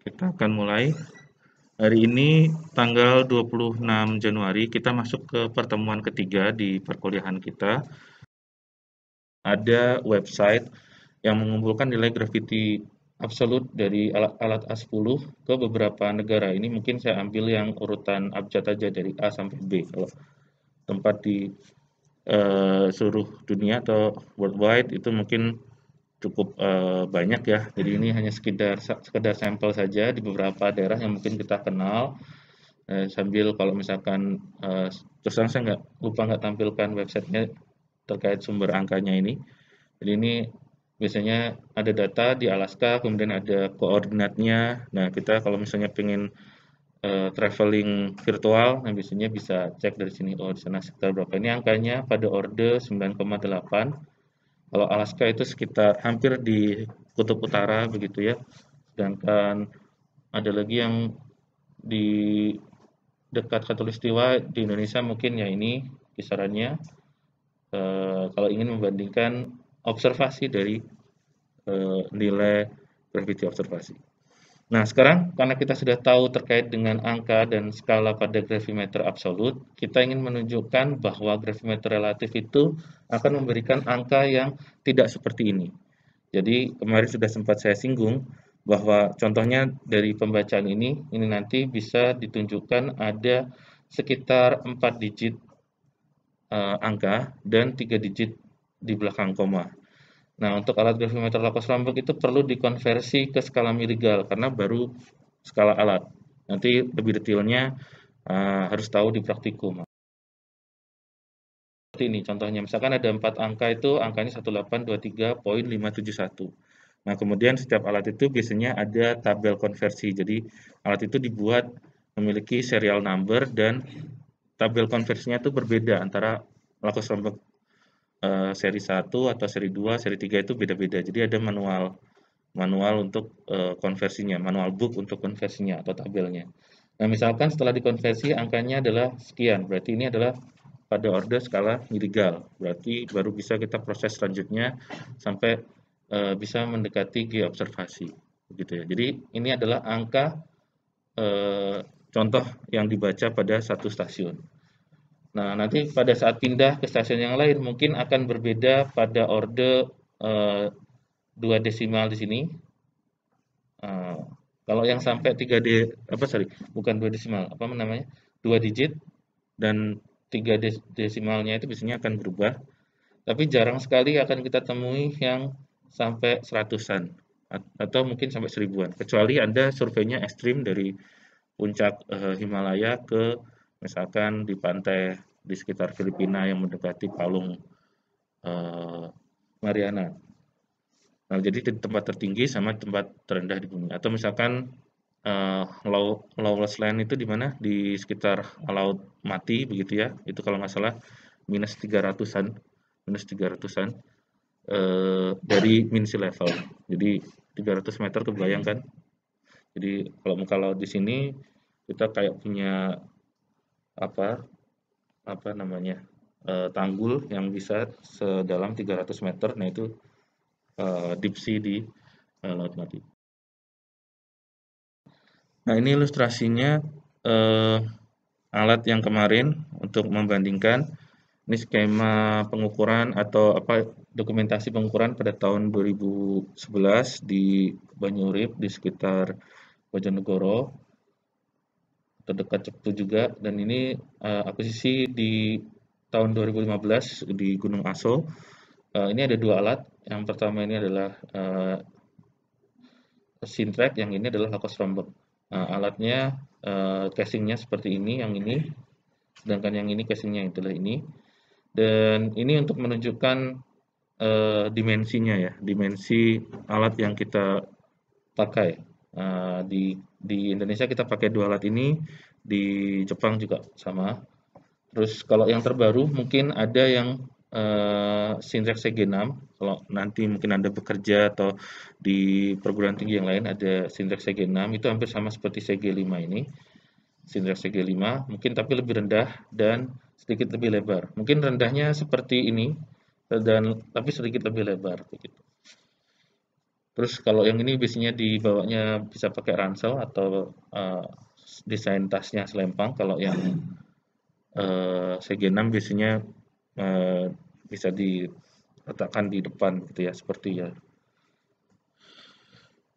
Kita akan mulai. Hari ini tanggal 26 Januari kita masuk ke pertemuan ketiga di perkuliahan kita. Ada website yang mengumpulkan nilai gravity absolut dari alat A10 ke beberapa negara. Ini mungkin saya ambil yang urutan abjad aja dari A sampai B. Kalau tempat di seluruh dunia atau worldwide itu mungkin cukup banyak ya. Jadi ini hanya sekedar sampel saja di beberapa daerah yang mungkin kita kenal. Sambil kalau misalkan terus terang saya nggak tampilkan websitenya terkait sumber angkanya ini. Jadi ini biasanya ada data di Alaska, kemudian ada koordinatnya. Nah, kita kalau misalnya pengen traveling virtual, nah biasanya bisa cek dari sini. Oh, di sana sekitar berapa. Ini angkanya pada orde 9,8. Kalau Alaska itu sekitar hampir di kutub utara begitu ya. Sedangkan ada lagi yang di dekat khatulistiwa di Indonesia mungkin ya ini kisarannya. Kalau ingin membandingkan observasi dari nilai gravity observasi. Nah, sekarang karena kita sudah tahu terkait dengan angka dan skala pada gravimeter absolut, kita ingin menunjukkan bahwa gravimeter relatif itu akan memberikan angka yang tidak seperti ini. Jadi kemarin sudah sempat saya singgung bahwa contohnya dari pembacaan ini nanti bisa ditunjukkan ada sekitar 4 digit angka dan 3 digit di belakang koma. Nah, untuk alat gravimeter Laplace-Rambek itu perlu dikonversi ke skala miligal karena baru skala alat. Nanti lebih detailnya harus tahu di praktikum. Seperti ini contohnya, misalkan ada 4 angka itu angkanya 1823.571. Nah, kemudian setiap alat itu biasanya ada tabel konversi. Jadi, alat itu dibuat memiliki serial number dan tabel konversinya itu berbeda antara Laplace-Rambek seri 1 atau seri 2, seri 3 itu beda-beda. Jadi ada manual untuk konversinya, manual book untuk konversinya atau tabelnya. Nah, misalkan setelah dikonversi angkanya adalah sekian, berarti ini adalah pada orde skala miligal. Berarti baru bisa kita proses selanjutnya sampai bisa mendekati G observasi. Begitu ya. Jadi ini adalah angka contoh yang dibaca pada satu stasiun. Nah, nanti pada saat pindah ke stasiun yang lain mungkin akan berbeda pada orde 2 desimal di sini. Kalau yang sampai 3D apa sorry, bukan 2 desimal, apa namanya? 2 digit dan 3 desimalnya itu biasanya akan berubah. Tapi jarang sekali akan kita temui yang sampai seratusan atau mungkin sampai seribuan. Kecuali Anda surveinya ekstrim dari puncak Himalaya ke misalkan di pantai di sekitar Filipina yang mendekati palung Mariana. Nah, jadi di tempat tertinggi sama tempat terendah di bumi. Atau misalkan lawless land itu di mana? Di sekitar laut mati begitu ya. Itu kalau nggak salah minus 300-an, minus 300-an dari min sea level. Jadi 300 meter kebayang kan? Jadi kalau di sini kita kayak punya apa apa namanya tanggul yang bisa sedalam 300 meter. Nah itu deep sea di laut mati. Nah, ini ilustrasinya alat yang kemarin untuk membandingkan. Ini skema pengukuran atau apa dokumentasi pengukuran pada tahun 2011 di Banyurip di sekitar Bojonegoro terdekat Cepu juga, dan ini akuisisi di tahun 2015 di Gunung Aso. Ini ada dua alat. Yang pertama ini adalah Sintrek, yang ini adalah Lacoste-Rambek. Alatnya casingnya seperti ini, yang ini, sedangkan yang ini casingnya adalah ini. Dan ini untuk menunjukkan dimensinya ya, dimensi alat yang kita pakai. Di Indonesia kita pakai dua alat ini, di Jepang juga sama. Terus kalau yang terbaru mungkin ada yang Sinrek CG6. Kalau nanti mungkin Anda bekerja atau di perguruan tinggi yang lain ada Sinrek CG6, itu hampir sama seperti CG5 ini. Sinrek CG5 mungkin tapi lebih rendah dan sedikit lebih lebar. Mungkin rendahnya seperti ini dan tapi sedikit lebih lebar begitu. Terus kalau yang ini biasanya dibawanya bisa pakai ransel atau desain tasnya selempang. Kalau yang CG6 biasanya eh, bisa diletakkan di depan gitu ya, seperti ya.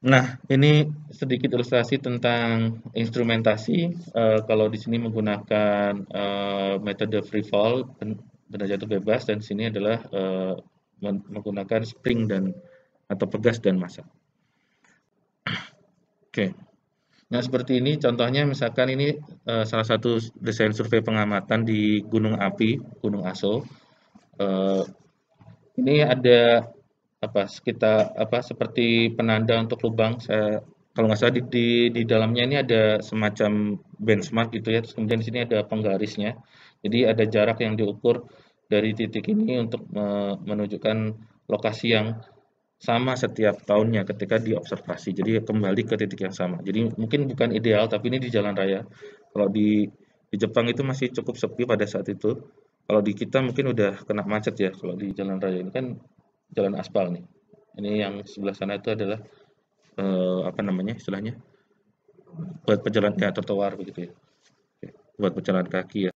Nah, ini sedikit ilustrasi tentang instrumentasi. Kalau di sini menggunakan metode free fall, benda jatuh bebas, dan sini adalah menggunakan spring dan atau pegas dan massa. Oke. Nah, seperti ini contohnya, misalkan ini salah satu desain survei pengamatan di Gunung Api, Gunung Aso. Eh, ini ada apa sekitar apa seperti penanda untuk lubang. Saya kalau nggak salah di dalamnya ini ada semacam benchmark gitu ya. Terus kemudian di sini ada penggarisnya. Jadi ada jarak yang diukur dari titik ini untuk menunjukkan lokasi yang sama setiap tahunnya ketika diobservasi. Jadi kembali ke titik yang sama. Jadi mungkin bukan ideal, tapi ini di jalan raya. Kalau di Jepang itu masih cukup sepi pada saat itu. Kalau di kita mungkin udah kena macet ya. Kalau di jalan raya ini kan jalan aspal nih. Ini yang sebelah sana itu adalah apa namanya istilahnya buat pejalan ya trotoar begitu ya. Buat pejalan kaki ya.